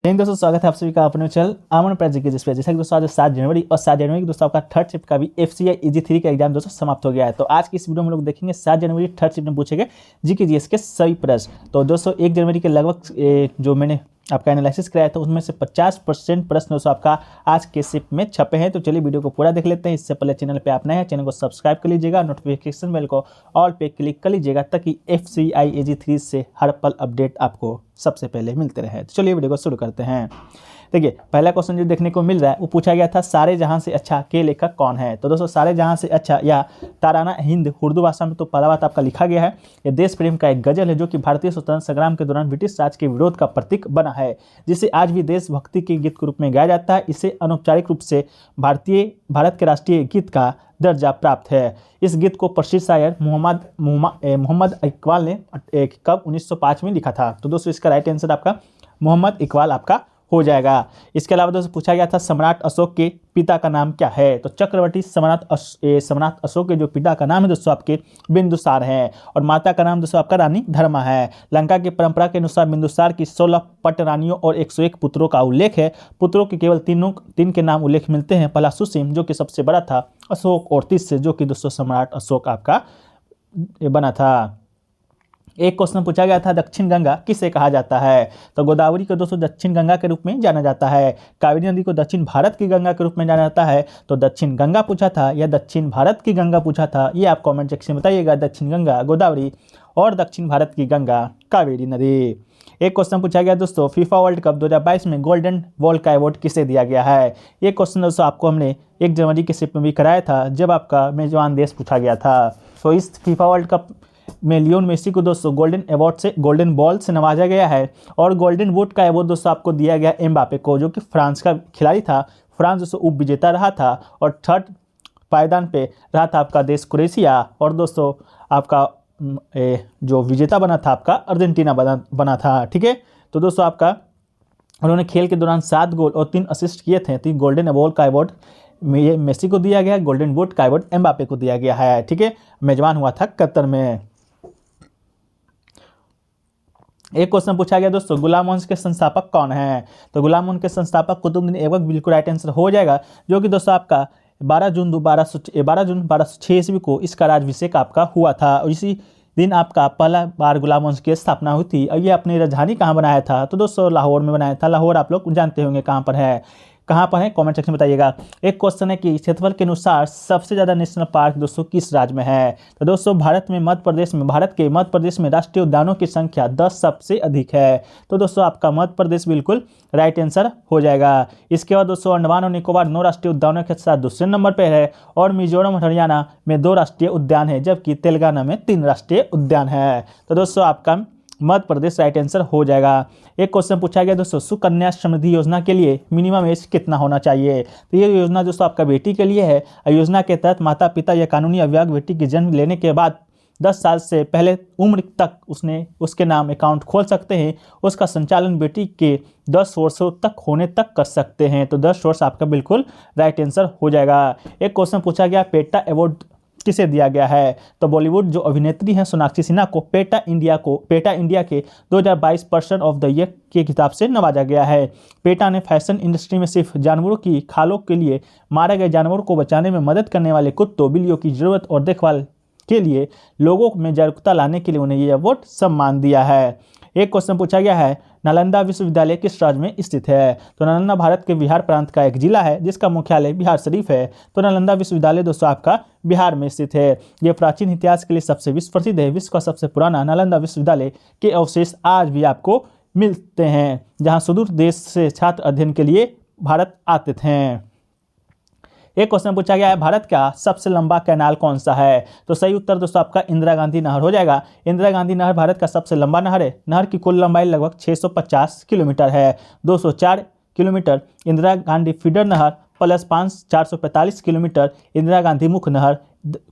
दोस्तों स्वागत है आप सभी का अपने चैनल अमन प्रैक्टिस के जिसपे। जैसा कि दोस्तों आज 7 जनवरी और 7 जनवरी की दोस्तों आपका थर्ड शिफ्ट का भी FCI EG3 का एग्जाम दोस्तों समाप्त हो गया है। तो आज की इस वीडियो में हम लोग देखेंगे 7 जनवरी थर्ड शिफ्ट में पूछे गए जीके जीएस के सभी प्रश्न। तो दोस्तों 1 जनवरी के लगभग जो मैंने आपका एनालिसिस कराया था उसमें से 50% प्रश्न दोस्तों आपका आज के शिफ्ट में छपे हैं। तो चलिए वीडियो को पूरा देख लेते हैं। इससे पहले चैनल पे आप नए हैं, चैनल को सब्सक्राइब कर लीजिएगा, नोटिफिकेशन बेल को ऑल पे क्लिक कर लीजिएगा ताकि FCI EG3 से हर पल अपडेट आपको सबसे पहले मिलते रहे। तो चलिए वीडियो को शुरू करते हैं। देखिए पहला क्वेश्चन जो देखने को मिल रहा है वो पूछा गया था सारे जहां से अच्छा के लेखक कौन है। तो दोस्तों सारे जहां से अच्छा या ताराना हिंद उर्दू भाषा में तो पहला बात आपका लिखा गया है। ये देश प्रेम का एक गजल है जो कि भारतीय स्वतंत्रता संग्राम के दौरान ब्रिटिश राज के विरोध का प्रतीक बना है, जिसे आज भी देशभक्ति के गीत के रूप में गाया जाता है। इसे अनौपचारिक रूप से भारत के राष्ट्रीय गीत का दर्जा प्राप्त है। इस गीत को प्रसिद्ध शायर मोहम्मद इकबाल ने कब 1905 में लिखा था। तो दोस्तों इसका राइट आंसर आपका मोहम्मद इकबाल आपका हो जाएगा। इसके अलावा दोस्तों पूछा गया था सम्राट अशोक के पिता का नाम क्या है। तो चक्रवर्ती सम्राट अशोक के जो पिता का नाम है दोस्तों आपके बिंदुसार है और माता का नाम दोस्तों आपका रानी धर्मा है। लंका की परंपरा के अनुसार बिंदुसार की 16 पट रानियों और 101 पुत्रों का उल्लेख है। पुत्रों के केवल तीन के नाम उल्लेख मिलते हैं। पहला सुसीम जो कि सबसे बड़ा था, अशोक और तीसरे जो कि दोस्तों सम्राट अशोक आपका बना था। एक क्वेश्चन पूछा गया था दक्षिण गंगा किसे कहा जाता है। तो गोदावरी को दोस्तों दक्षिण गंगा के रूप में जाना जाता है। कावेरी नदी को दक्षिण भारत की गंगा के रूप में जाना जाता है। तो दक्षिण गंगा पूछा था या दक्षिण भारत की गंगा पूछा था, ये आप कमेंट सेक्शन में बताइएगा। दक्षिण गंगा गोदावरी और दक्षिण भारत की गंगा कावेरी नदी। एक क्वेश्चन पूछा गया दोस्तों फीफा वर्ल्ड कप 2022 में गोल्डन बॉल का अवार्ड किसे दिया गया है। ये क्वेश्चन दोस्तों आपको हमने 1 जनवरी के शिफ्ट में भी कराया था जब आपका मेजबान देश पूछा गया था। तो इस फीफा वर्ल्ड कप में लियोन मेसी को दोस्तों गोल्डन बॉल से नवाजा गया है और गोल्डन बूट का अवार्ड दोस्तों आपको दिया गया एम्बापे को, जो कि फ्रांस का खिलाड़ी था। फ्रांस दोस्तों उप विजेता रहा था और थर्ड पायदान पे रहा था आपका देश क्रोएशिया और दोस्तों आपका जो विजेता बना था आपका अर्जेंटीना बना था। ठीक है, तो दोस्तों आपका उन्होंने खेल के दौरान 7 गोल और 3 असिस्ट किए थे। तो गोल्डन बॉल का अवार्ड मेसी को दिया गया, गोल्डन बूट का अवार्ड एम्बापे को दिया गया है। ठीक है, मेजबान हुआ था कतर में। एक क्वेश्चन पूछा गया दोस्तों गुलाम वंश के संस्थापक कौन है। तो गुलाम वंश के संस्थापक कुतुबुद्दीन ऐबक बिल्कुल राइट आंसर हो जाएगा, जो कि दोस्तों आपका 12 जून 1206 ईस्वी को इसका राज्याभिषेक आपका हुआ था और इसी दिन आपका पहला बार गुलाम वंश की स्थापना हुई थी। और ये अपनी राजधानी कहाँ बनाया था। तो दोस्तों लाहौर में बनाया था। लाहौर आप लोग जानते होंगे कहाँ पर है कमेंट सेक्शन में बताइएगा। एक क्वेश्चन है कि क्षेत्रफल के अनुसार सबसे ज़्यादा नेशनल पार्क दोस्तों किस राज्य में है। तो दोस्तों भारत के मध्य प्रदेश में राष्ट्रीय उद्यानों की संख्या 10 सबसे अधिक है। तो दोस्तों आपका मध्य प्रदेश बिल्कुल राइट आंसर हो जाएगा। इसके बाद दोस्तों अंडमान और निकोबार 9 राष्ट्रीय उद्यानों के साथ दूसरे नंबर पर है और मिजोरम और हरियाणा में 2 राष्ट्रीय उद्यान है, जबकि तेलंगाना में 3 राष्ट्रीय उद्यान है। तो दोस्तों आपका मध्य प्रदेश राइट आंसर हो जाएगा। एक क्वेश्चन पूछा गया दोस्तों सुकन्या समृद्धि योजना के लिए मिनिमम एज कितना होना चाहिए। तो ये योजना दोस्तों आपका बेटी के लिए है। योजना के तहत माता पिता या कानूनी अभिभावक बेटी के जन्म लेने के बाद 10 साल से पहले उम्र तक उसके नाम अकाउंट खोल सकते हैं। उसका संचालन बेटी के 10 वर्षों तक होने तक कर सकते हैं। तो 10 वर्ष आपका बिल्कुल राइट आंसर हो जाएगा। एक क्वेश्चन पूछा गया पेटा अवार्ड किसे दिया गया है। तो बॉलीवुड जो अभिनेत्री हैं सोनाक्षी सिन्हा को पेटा इंडिया के 2022 पर्सन ऑफ द ईयर के खिताब से नवाजा गया है। पेटा ने फैशन इंडस्ट्री में सिर्फ जानवरों की खालों के लिए मारे गए जानवरों को बचाने में मदद करने वाले कुत्तों बिल्लियों की जरूरत और देखभाल के लिए लोगों में जागरूकता लाने के लिए उन्हें यह अवार्ड सम्मान दिया है। एक क्वेश्चन पूछा गया है नालंदा विश्वविद्यालय किस राज्य में स्थित है। तो नालंदा भारत के बिहार प्रांत का एक जिला है जिसका मुख्यालय बिहार शरीफ है। तो नालंदा विश्वविद्यालय दोस्तों आपका बिहार में स्थित है। यह प्राचीन इतिहास के लिए सबसे विश्व प्रसिद्ध है। विश्व का सबसे पुराना नालंदा विश्वविद्यालय के अवशेष आज भी आपको मिलते हैं, जहाँ सुदूर देश से छात्र अध्ययन के लिए भारत आते थे। एक क्वेश्चन पूछा गया है भारत का सबसे लंबा कैनाल कौन सा है। तो सही उत्तर दोस्तों आपका इंदिरा गांधी नहर हो जाएगा। इंदिरा गांधी नहर भारत का सबसे लंबा नहर है। नहर की कुल लंबाई लगभग 650 किलोमीटर है। 204 किलोमीटर इंदिरा गांधी फीडर नहर प्लस 445 किलोमीटर इंदिरा गांधी मुख्य नहर,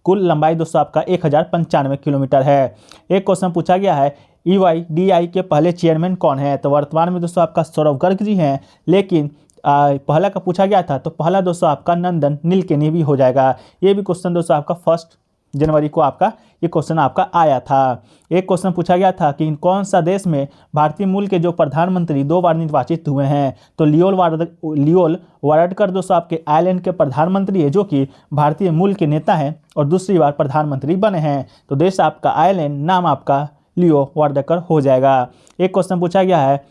कुल लंबाई दोस्तों आपका 1095 किलोमीटर है। एक क्वेश्चन पूछा गया है EYDI के पहले चेयरमैन कौन है। तो वर्तमान में दोस्तों आपका सौरभ गर्ग जी हैं, लेकिन पहला का पूछा गया था तो पहला दोस्तों आपका नंदन नीलकेनी भी हो जाएगा। ये भी क्वेश्चन दोस्तों आपका फर्स्ट जनवरी को आपका ये क्वेश्चन आपका आया था। एक क्वेश्चन पूछा गया था कि कौन सा देश में भारतीय मूल के जो प्रधानमंत्री 2 बार निर्वाचित हुए हैं, तो लियोल वाराडकर दोस्तों आपके आयरलैंड के प्रधानमंत्री है, जो कि भारतीय मूल के नेता हैं और दूसरी बार प्रधानमंत्री बने हैं। तो देश आपका आयरलैंड, नाम आपका लियो वाराडकर हो जाएगा। एक क्वेश्चन पूछा गया है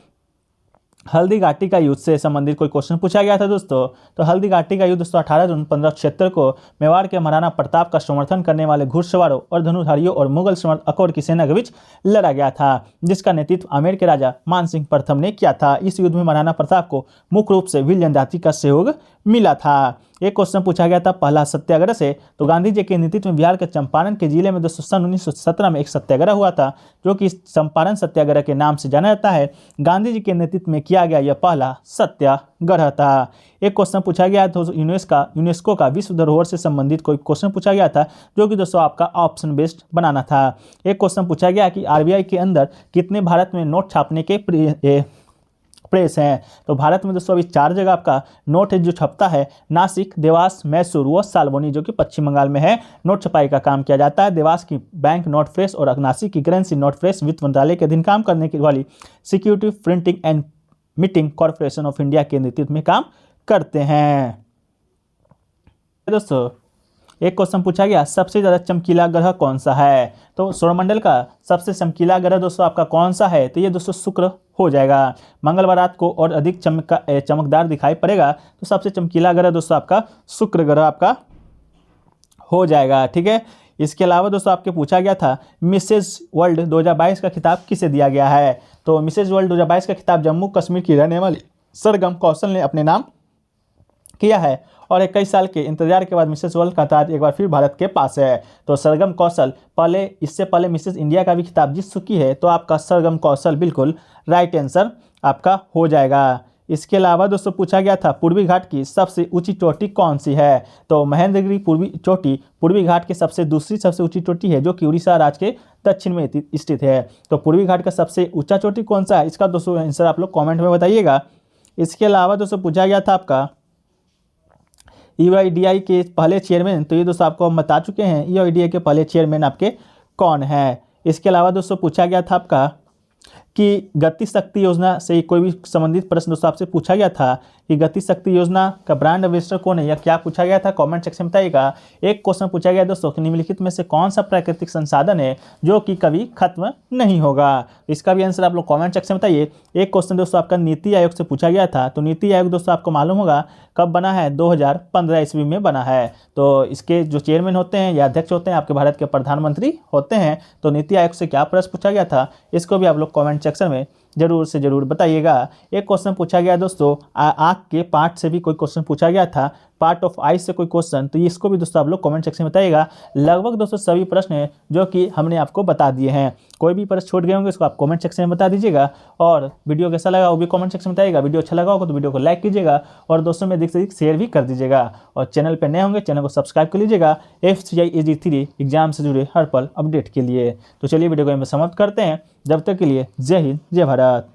हल्दी घाटी का युद्ध से संबंधित कोई क्वेश्चन पूछा गया था दोस्तों। तो हल्दी घाटी का युद्ध दोस्तों 18 जून 1576 को मेवाड़ के महाराणा प्रताप का समर्थन करने वाले घुड़सवारों और धनुधारियों और मुगल सम्राट अकबर की सेना के बीच लड़ा गया था, जिसका नेतृत्व आमेर के राजा मानसिंह प्रथम ने किया था। इस युद्ध में महाराणा प्रताप को मुख्य रूप से विलियम जाति का सहयोग मिला था। एक क्वेश्चन पूछा गया था पहला सत्याग्रह से, तो गांधी जी के नेतृत्व में बिहार के चंपारण के जिले में दोस्तों सन 1917 में एक सत्याग्रह हुआ था, जो कि चंपारण सत्याग्रह के नाम से जाना जाता है। गांधी जी के नेतृत्व में किया गया यह पहला सत्याग्रह था। एक क्वेश्चन पूछा गया तो यूनेस्को का विश्व धरोहर से संबंधित कोई क्वेश्चन पूछा गया था, जो कि दोस्तों आपका ऑप्शन बेस्ड बनाना था। एक क्वेश्चन पूछा गया कि आरबीआई के अंदर कितने भारत में नोट छापने के प्रेस हैं, तो भारत में दोस्तों अभी 4 जगह आपका नोट है जो छपता है, नासिक, देवास, मैसूर व सालबोनी, जो कि पश्चिम बंगाल में है। नोट छपाई का काम किया जाता है। देवास की बैंक नोट प्रेस और नासिक की करेंसी नोट प्रेस वित्त मंत्रालय के अधीन काम करने की वाली security printing and meeting corporation of India के नेतृत्व में काम करते हैं। दोस्तों एक क्वेश्चन पूछा गया सबसे ज़्यादा चमकीला ग्रह कौन सा है, तो सौरमंडल का सबसे चमकीला ग्रह दोस्तों आपका कौन सा है, तो ये दोस्तों शुक्र हो जाएगा। मंगलवार रात को और अधिक चमकदार दिखाई पड़ेगा, तो सबसे चमकीला ग्रह दोस्तों आपका शुक्र ग्रह आपका हो जाएगा। ठीक है, इसके अलावा दोस्तों आपके पूछा गया था मिसेज वर्ल्ड 2022 का खिताब किसे दिया गया है, तो मिसेज वर्ल्ड 2022 का खिताब जम्मू कश्मीर की रहने वाली सरगम कौशल ने अपने नाम किया है, और 21 साल के इंतजार के बाद मिसेस वर्ल्ड का ताज एक बार फिर भारत के पास है। तो सरगम कौशल इससे पहले मिसेस इंडिया का भी खिताब जीत चुकी है, तो आपका सरगम कौशल बिल्कुल राइट आंसर आपका हो जाएगा। इसके अलावा दोस्तों पूछा गया था पूर्वी घाट की सबसे ऊंची चोटी कौन सी है, तो महेंद्रगिरी पूर्वी घाट की दूसरी सबसे ऊंची चोटी है, जो कि उड़ीसा राज्य के दक्षिण में स्थित है। तो पूर्वी घाट का सबसे ऊंचा चोटी कौन सा है, इसका दोस्तों आंसर आप लोग कॉमेंट में बताइएगा। इसके अलावा दोस्तों पूछा गया था आपका EIDI के पहले चेयरमैन, तो ये दोस्तों आपको हम बता चुके हैं EIDI के पहले चेयरमैन आपके कौन है। इसके अलावा दोस्तों पूछा गया था आपका कि गति शक्ति योजना से कोई भी संबंधित प्रश्न दोस्तों आपसे पूछा गया था कि गति शक्ति योजना का ब्रांड एम्बेसडर कौन है, या क्या पूछा गया था, कमेंट सेक्शन में बताइएगा। एक क्वेश्चन पूछा गया दोस्तों कि निम्नलिखित में से कौन सा प्राकृतिक संसाधन है जो कि कभी खत्म नहीं होगा, इसका भी आंसर आप लोग कमेंट सेक्शन में बताइए। एक क्वेश्चन दोस्तों आपका नीति आयोग से पूछा गया था, तो नीति आयोग दोस्तों आपको मालूम होगा कब बना है, 2015 ईस्वी में बना है। तो इसके जो चेयरमैन होते हैं या अध्यक्ष होते हैं आपके भारत के प्रधानमंत्री होते हैं। तो नीति आयोग से क्या प्रश्न पूछा गया था, इसको भी आप लोग कमेंट सेक्शन में जरूर से जरूर बताइएगा। एक क्वेश्चन पूछा गया दोस्तों आँख के पार्ट से भी कोई क्वेश्चन पूछा गया था, पार्ट ऑफ आई से कोई क्वेश्चन, तो इसको भी दोस्तों आप लोग कमेंट सेक्शन में बताइएगा। लगभग दोस्तों सभी प्रश्न हैं जो कि हमने आपको बता दिए हैं, कोई भी प्रश्न छूट गए होंगे इसको आप कमेंट सेक्शन में बता दीजिएगा। और वीडियो कैसा लगा वो भी कमेंट सेक्शन में बताइएगा। वीडियो अच्छा लगा होगा तो वीडियो को लाइक कीजिएगा और दोस्तों में अधिक से अधिक शेयर भी कर दीजिएगा, और चैनल पर नए होंगे चैनल को सब्सक्राइब कर लीजिएगा FCI AG3 एग्जाम से जुड़े हर पल अपडेट के लिए। तो चलिए वीडियो को यहाँ समाप्त करते हैं, जब तक के लिए जय हिंद जय भारत।